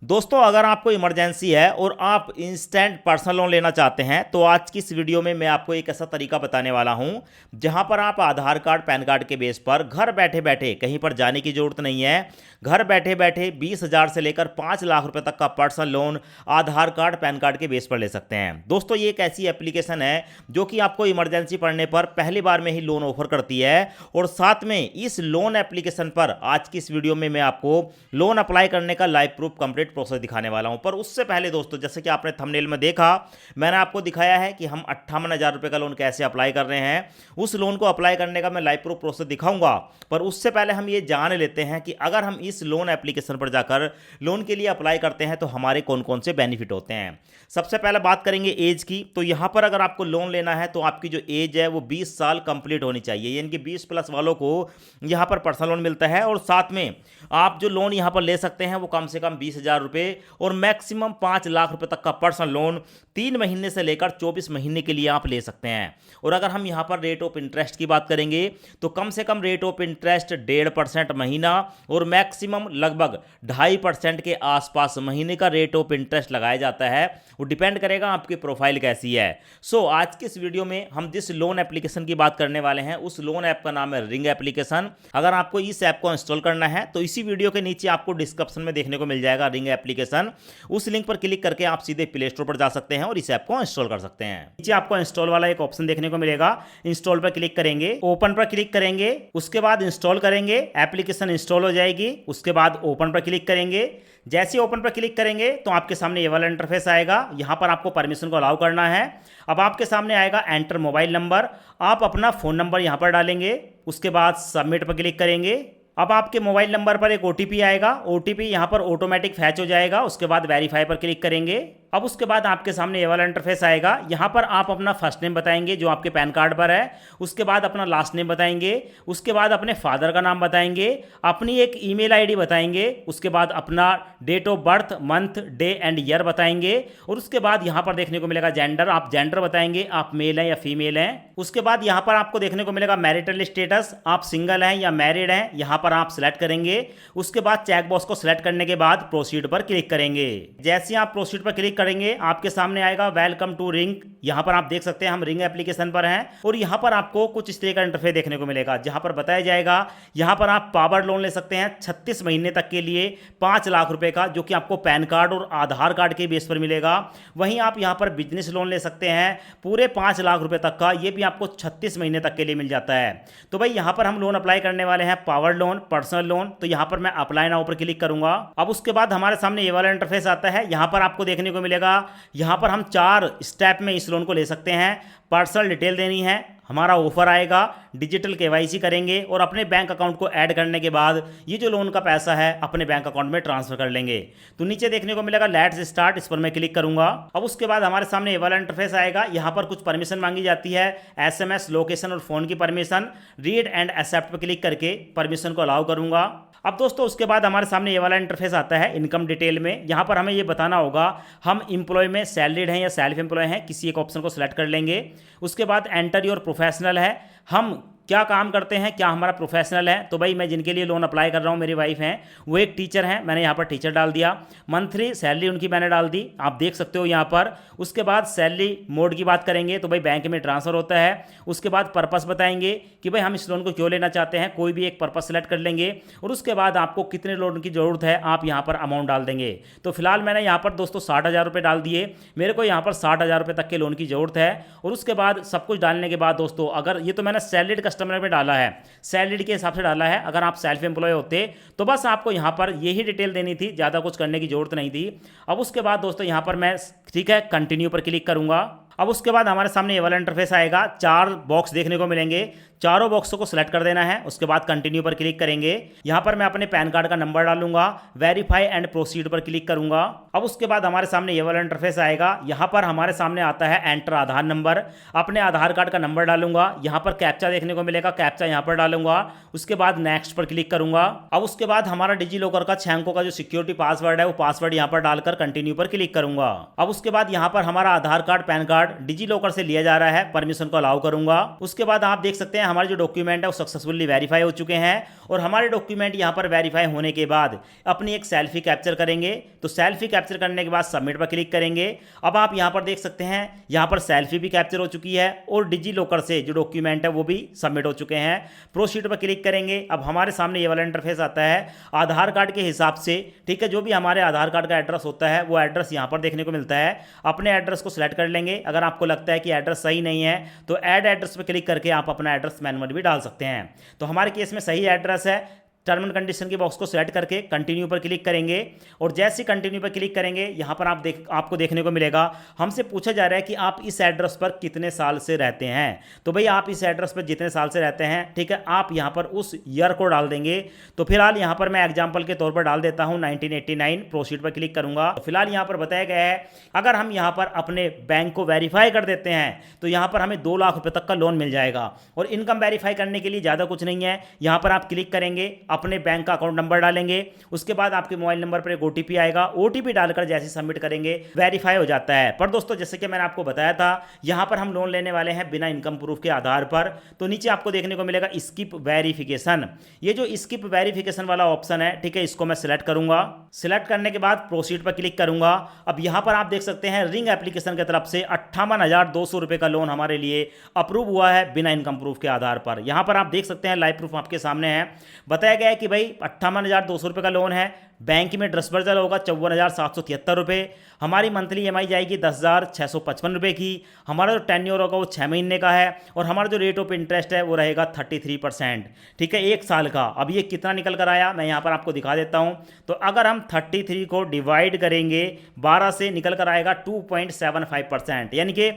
दोस्तों, अगर आपको इमरजेंसी है और आप इंस्टेंट पर्सनल लोन लेना चाहते हैं तो आज की इस वीडियो में मैं आपको एक ऐसा तरीका बताने वाला हूं जहां पर आप आधार कार्ड पैन कार्ड के बेस पर घर बैठे बैठे, कहीं पर जाने की जरूरत नहीं है, घर बैठे बैठे 20,000 से लेकर 5 लाख रुपए तक का पर्सनल लोन आधार कार्ड पैन कार्ड के बेस पर ले सकते हैं। दोस्तों, ये एक ऐसी एप्लीकेशन है जो कि आपको इमरजेंसी पड़ने पर पहली बार में ही लोन ऑफर करती है और साथ में इस लोन एप्लीकेशन पर आज की इस वीडियो में मैं आपको लोन अप्लाई करने का लाइव प्रूफ कंप्लीट प्रोसेस दिखाने वाला हूं। पर उससे पहले दोस्तों, जैसे कि आपने थंबनेल में देखा, मैंने आपको दिखाया है कि हम 58,000 रुपए का लोन कैसे अप्लाई कर रहे हैं। उस लोन को अप्लाई करने का मैं लाइव प्रूफ प्रोसेस दिखाऊंगा, पर उससे पहले हम ये जान लेते हैं कि अगर हम इस लोन एप्लीकेशन पर जाकर लोन के लिए अप्लाई करते हैं तो हमारे कौन कौन से बेनिफिट होते हैं। सबसे पहले बात करेंगे एज की। तो यहां पर अगर आपको लोन लेना है तो आपकी जो एज है वो 20 साल कंप्लीट होनी चाहिए, यानी कि 20 प्लस वालों को यहां पर पर्सनल लोन मिलता है। और साथ में आप जो लोन यहां पर ले सकते हैं वो कम से कम 20,000 रुपए और मैक्सिमम 5 लाख रुपए तक का पर्सनल लोन 3 महीने से लेकर 24 महीने के लिए आप ले सकते हैं। और अगर हम यहां पर रेट ऑफ इंटरेस्ट की बात करेंगे तो कम से कम रेट ऑफ इंटरेस्ट 1.5% महीना और मैक्सिमम लगभग 2.5% के आसपास महीने का रेट ऑफ इंटरेस्ट लगाया जाता है। वो डिपेंड करेगा आपकी प्रोफाइल कैसी है। आज की इस वीडियो में हम जिस लोन एप्लीकेशन की बात करने वाले हैं उस लोन ऐप का नाम है रिंग एप्लीकेशन। अगर आपको इस ऐप को इंस्टॉल करना है तो इसी वीडियो के नीचे आपको डिस्क्रिप्शन में देखने को मिल जाएगा रिंग एप्लीकेशन। उस लिंक पर क्लिक करके आप सीधे प्ले स्टोर पर जा सकते हैं और इस ऐप को इंस्टॉल कर सकते हैं। नीचे आपको इंस्टॉल वाला एक ऑप्शन देखने को मिलेगा। इंस्टॉल पर क्लिक करेंगे, ओपन पर क्लिक करेंगे, उसके बाद इंस्टॉल करेंगे, एप्लीकेशन इंस्टॉल हो जाएगी। उसके बाद ओपन पर क्लिक करेंगे। जैसे ओपन पर क्लिक करेंगे तो आपके सामने ये वाला इंटरफेस आएगा। यहां पर आपको परमिशन को अलाउ करना है। अब आपके सामने आएगा एंटर मोबाइल नंबर। आप अपना फोन नंबर यहां पर डालेंगे, उसके बाद सबमिट पर क्लिक करेंगे। अब आपके मोबाइल नंबर पर एक ओटीपी आएगा। ओटीपी यहां पर ऑटोमेटिक फैच हो जाएगा। उसके बाद वेरीफाई पर क्लिक करेंगे। अब उसके बाद आपके सामने ये वाला इंटरफेस आएगा। यहां पर आप अपना फर्स्ट नेम बताएंगे जो आपके पैन कार्ड पर है, उसके बाद अपना लास्ट नेम बताएंगे, उसके बाद अपने फादर का नाम बताएंगे, अपनी एक ईमेल आईडी बताएंगे, उसके बाद अपना date of birth, month, day and year बताएंगे और उसके बाद यहां पर देखने को मिलेगा जेंडर। आप जेंडर बताएंगे, आप मेल हैं या फीमेल हैं। उसके बाद यहां पर आपको देखने को मिलेगा मैरिटल स्टेटस, आप सिंगल हैं या मैरिड हैं, यहां पर आप सिलेक्ट करेंगे। उसके बाद चेक बॉक्स को सिलेक्ट करने के बाद प्रोसीड पर क्लिक करेंगे। जैसे आप प्रोसीड पर क्लिक करेंगे आपके सामने आएगा वेलकम टू रिंग। यहां पर आप देख सकते हैं हम रिंग एप्लीकेशन पर हैं और यहां पर आपको कुछ इस तरह का इंटरफेस देखने को मिलेगा जहां पर बताया जाएगा यहां पर आप पावर लोन ले सकते हैं 36 महीने तक के लिए 5 लाख रुपए का, जो कि आपको पैन कार्ड और आधार कार्ड के बेस पर मिलेगा। वहीं आप यहां पर बिजनेस लोन ले सकते हैं पूरे 5 लाख रुपए तक का, यह भी आपको 36 महीने तक के लिए मिल जाता है। तो भाई यहां पर हम लोन अप्लाई करने वाले हैं पावर लोन, पर्सनल लोन। तो यहां पर मैं अप्लाई नाउ पर क्लिक करूंगा। अब उसके बाद हमारे सामने ये वाला इंटरफेस आता है। यहां पर आपको देखने को मिलेगा यहां पर हम 4 स्टेप में इस लोन को ले सकते हैं। पर्सनल डिटेल देनी है, हमारा ऑफर आएगा, डिजिटल केवाईसी करेंगे और अपने बैंक अकाउंट को ऐड करने के बाद ये जो लोन का पैसा है अपने बैंक अकाउंट में ट्रांसफर कर लेंगे। तो नीचे देखने को मिलेगा लेट्स स्टार्ट, इस पर मैं क्लिक करूंगा। अब उसके बाद हमारे सामने ये वाला इंटरफेस आएगा। यहां पर कुछ परमिशन मांगी जाती है, एसएमएस, लोकेशन और फोन की परमिशन। रीड एंड एक्सेप्ट पर क्लिक करके परमिशन को अलाउ करूंगा। अब दोस्तों उसके बाद हमारे सामने ये वाला इंटरफेस आता है इनकम डिटेल में। यहाँ पर हमें ये बताना होगा हम एम्प्लॉय में सैलरीड हैं या सेल्फ एम्प्लॉय हैं, किसी एक ऑप्शन को सिलेक्ट कर लेंगे। उसके बाद एंटर योर प्रोफेशनल है, हम क्या काम करते हैं, क्या हमारा प्रोफेशनल है। तो भाई मैं जिनके लिए लोन अप्लाई कर रहा हूँ, मेरी वाइफ हैं, वो एक टीचर हैं, मैंने यहाँ पर टीचर डाल दिया। मंथली सैलरी उनकी मैंने डाल दी, आप देख सकते हो यहाँ पर। उसके बाद सैलरी मोड की बात करेंगे तो भाई बैंक में ट्रांसफ़र होता है। उसके बाद पर्पस बताएंगे कि भाई हम इस लोन को क्यों लेना चाहते हैं, कोई भी एक पर्पस सेलेक्ट कर लेंगे और उसके बाद आपको कितने लोन की ज़रूरत है आप यहाँ पर अमाउंट डाल देंगे। तो फिलहाल मैंने यहाँ पर दोस्तों 60,000 रुपये डाल दिए, मेरे को यहाँ पर 60,000 रुपये तक के लोन की ज़रूरत है। और उसके बाद सब कुछ डालने के बाद दोस्तों, अगर ये तो मैंने सैलरीड कस्टमर में डाला है, सैलरी के हिसाब से डाला है। अगर आप सेल्फ एम्प्लॉय होते तो बस आपको यहां पर यही डिटेल देनी थी, ज्यादा कुछ करने की जरूरत नहीं थी। अब उसके बाद दोस्तों यहां पर मैं ठीक है कंटिन्यू पर क्लिक करूंगा। अब उसके बाद हमारे सामने ये वाला इंटरफेस आएगा। 4 बॉक्स देखने को मिलेंगे, चारों बॉक्सों को सिलेक्ट कर देना है। उसके बाद कंटिन्यू पर क्लिक करेंगे। यहां पर मैं अपने पैन कार्ड का नंबर डालूंगा, वेरीफाई एंड प्रोसीड पर क्लिक करूंगा। अब उसके बाद हमारे सामने ये वाला इंटरफेस आएगा। यहां पर हमारे सामने आता है एंटर आधार नंबर, अपने आधार कार्ड का नंबर डालूंगा। यहां पर कैप्चा देखने को मिलेगा, कैप्चा यहां पर डालूंगा। उसके बाद नेक्स्ट पर क्लिक करूंगा। अब उसके बाद हमारा डिजी लॉकर का 6 अंकों का जो सिक्योरिटी पासवर्ड है वो पासवर्ड यहां पर डालकर कंटिन्यू पर क्लिक करूंगा। अब उसके बाद यहां पर हमारा आधार card pan card digi locker से लिया जा रहा है, परमिशन को अलाउ करूंगा। उसके बाद आप देख सकते हैं हमारे जो डॉक्यूमेंट है वो सक्सेसफुली वेरीफाई हो चुके हैं और हमारे डॉक्यूमेंट यहाँ पर वेरीफाई होने के बाद अपनी एक सेल्फी कैप्चर करेंगे। तो सेल्फी कैप्चर करने के बाद सबमिट पर क्लिक करेंगे। अब आप यहाँ पर देख सकते हैं यहाँ पर सेल्फी भी कैप्चर हो चुकी है और डिजी लॉकर से जो डॉक्यूमेंट है वो भी सबमिट हो चुके हैं। प्रोसीड पर क्लिक करेंगे। अब हमारे सामने ये वाला इंटरफेस आता है आधार कार्ड के हिसाब से, ठीक है, जो भी हमारे आधार कार्ड का एड्रेस होता है वो एड्रेस यहाँ पर देखने को मिलता है। अपने एड्रेस को सिलेक्ट कर लेंगे। अगर आपको लगता है कि एड्रेस सही नहीं है तो ऐड एड्रेस पर क्लिक करके आप अपना एड्रेस मैनुअली भी डाल सकते हैं। तो हमारे केस में सही एड्रेस है। टर्म एंड कंडीशन के बॉक्स को सिलेक्ट करके कंटिन्यू पर क्लिक करेंगे और जैसे कंटिन्यू पर क्लिक करेंगे यहाँ पर आपको देखने को मिलेगा हमसे पूछा जा रहा है कि आप इस एड्रेस पर कितने साल से रहते हैं। तो भाई आप इस एड्रेस पर जितने साल से रहते हैं, ठीक है, आप यहाँ पर उस ईयर को डाल देंगे। तो फिलहाल यहाँ पर मैं एग्जाम्पल के तौर पर डाल देता हूँ 1989। प्रोसीड पर क्लिक करूँगा। तो फिलहाल यहाँ पर बताया गया है अगर हम यहाँ पर अपने बैंक को वेरीफाई कर देते हैं तो यहाँ पर हमें 2 लाख रुपये तक का लोन मिल जाएगा। और इनकम वेरीफाई करने के लिए ज़्यादा कुछ नहीं है। यहाँ पर आप क्लिक करेंगे, अपने बैंक का अकाउंट नंबर डालेंगे, उसके बाद आपके मोबाइल नंबर पर एक ओटीपी आएगा। ओटीपी डालकर जैसे सबमिट करेंगे वेरीफाई हो जाता है। पर दोस्तों जैसे कि मैंने आपको बताया था यहां पर हम लोन लेने वाले हैं बिना इनकम प्रूफ के आधार पर। तो नीचे आपको देखने को मिलेगा स्किप वेरिफिकेशन। ये जो स्किप वेरिफिकेशन वाला ऑप्शन है, ठीक है, इसको मैं सिलेक्ट करूंगा। सिलेक्ट करने के बाद प्रोसीड पर क्लिक करूंगा। अब यहां पर आप देख सकते हैं रिंग एप्लीकेशन की तरफ से 58,200 रुपए का लोन हमारे लिए अप्रूव हुआ है बिना इनकम प्रूफ के आधार पर। यहां पर आप देख सकते हैं लाइव प्रूफ आपके सामने है। बताया गया है कि भाई 58,200 रुपये का लोन है। बैंक में डिस्बर्सल होगा 54,773 रुपये। हमारी मंथली EMI जाएगी 10,655 रुपये की। हमारा जो टेन्योर होगा वो 6 महीने का है और हमारा जो रेट ऑफ इंटरेस्ट है वो रहेगा 33%, ठीक है, 1 साल का। अब ये कितना निकल कर आया मैं यहाँ पर आपको दिखा देता हूँ। तो अगर हम 33 को डिवाइड करेंगे 12 से निकल कर आएगा 2.75%, यानी कि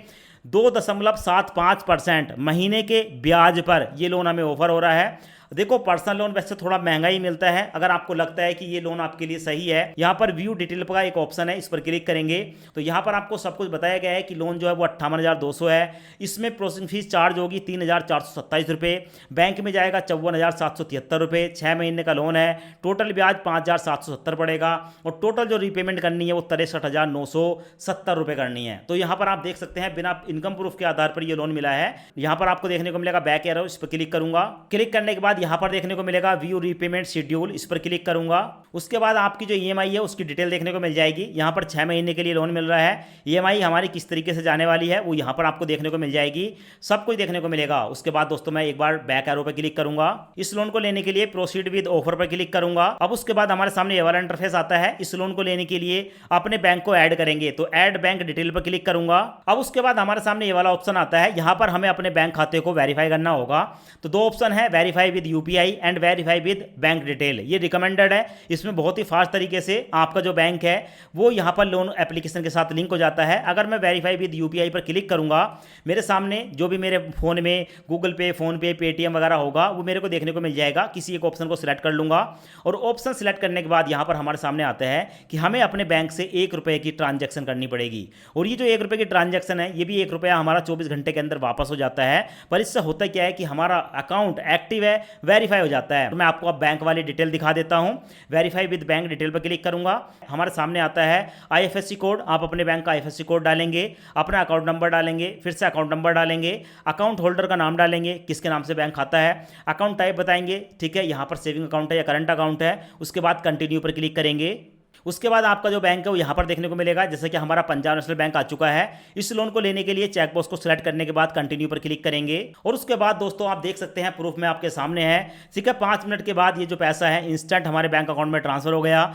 2.75% महीने के ब्याज पर ये लोन हमें ऑफर हो रहा है। देखो पर्सनल लोन वैसे थोड़ा महंगा ही मिलता है। अगर आपको लगता है कि ये लोन आपके लिए सही है, यहाँ पर व्यू डिटेल का एक ऑप्शन है, इस पर क्लिक करेंगे तो यहाँ पर आपको सब कुछ बताया गया है कि लोन जो है वो 58,200 है। इसमें प्रोसेसिंग फीस चार्ज होगी 3,427 रुपये। बैंक में जाएगा 54,773 रुपये। 6 महीने का लोन है। टोटल ब्याज 5,770 पड़ेगा और टोटल जो रीपेमेंट करनी है वो 63,970 रुपये करनी है। तो यहाँ पर आप देख सकते हैं बिना इनकम प्रूफ के आधार पर ये लोन मिला है। यहाँ पर आपको देखने को मिलेगा बैक एरो, इस पर क्लिक करूंगा। क्लिक करने के बाद यहां पर देखने को मिलेगा व्यू रीपेमेंट शेड्यूल, इस पर क्लिक करूंगा। उसके बाद आपकी जो EMI है उसकी डिटेल देखने को मिल जाएगी। यहां पर 6 महीने के लिए लोन मिल रहा है। EMI हमारी किस तरीके से जाने वाली है वो यहां पर आपको देखने को मिल जाएगी, सब कुछ देखने को मिलेगा। उसके बाद दोस्तों मैं एक बार बैक एरो पर क्लिक करूंगा। इस लोन को लेने के लिए प्रोसीड विद ऑफर पर क्लिक करूंगा। अब उसके बाद हमारे सामने ये वाला इंटरफेस आता है। इस लोन को लेने के लिए अपने बैंक को ऐड करेंगे तो ऐड बैंक डिटेल पर क्लिक करूंगा। अब उसके बाद हमारे सामने ये वाला ऑप्शन आता है। यहां पर हमें अपने बैंक खाते को वेरीफाई करना होगा। तो 2 ऑप्शन है, verify with UPI and verify with bank detail. ये रिकमेंडेड है। इसमें बहुत ही फास्ट तरीके से आपका जो बैंक है वो यहाँ पर लोन एप्लीकेशन के साथ लिंक हो जाता है। अगर मैं वेरीफाई विद UPI पर क्लिक करूंगा मेरे सामने जो भी मेरे फोन में गूगल पे, फोन पे, पेटीएम वगैरह होगा वो मेरे को देखने को मिल जाएगा। किसी एक ऑप्शन को सिलेक्ट कर लूंगा और ऑप्शन सिलेक्ट करने के बाद यहाँ पर हमारे सामने आता है कि हमें अपने बैंक से 1 रुपये की ट्रांजैक्शन करनी पड़ेगी। और ये जो 1 रुपये की ट्रांजैक्शन है ये भी 1 रुपया हमारा 24 घंटे के अंदर वापस हो जाता है। पर इससे होता क्या है कि हमारा अकाउंट एक्टिव है, वेरीफाई हो जाता है। तो मैं आपको अब बैंक वाली डिटेल दिखा देता हूं। वेरीफाई विद बैंक डिटेल पर क्लिक करूंगा। हमारे सामने आता है IFSC कोड। आप अपने बैंक का IFSC कोड डालेंगे, अपना अकाउंट नंबर डालेंगे, फिर से अकाउंट नंबर डालेंगे, अकाउंट होल्डर का नाम डालेंगे, किसके नाम से बैंक खाता है, अकाउंट टाइप बताएंगे, ठीक है, यहाँ पर सेविंग अकाउंट है या करंट अकाउंट है। उसके बाद कंटिन्यू पर क्लिक करेंगे। उसके बाद आपका जो बैंक है वो यहाँ पर देखने को मिलेगा, जैसे कि हमारा पंजाब नेशनल बैंक आ चुका है। इस लोन को लेने के लिए चेकबॉक्स को सिलेक्ट करने के बाद कंटिन्यू पर क्लिक करेंगे और उसके बाद दोस्तों आप देख सकते हैं प्रूफ में आपके सामने है, ठीक है, 5 मिनट के बाद ये जो पैसा है इंस्टेंट हमारे बैंक अकाउंट में ट्रांसफर हो गया।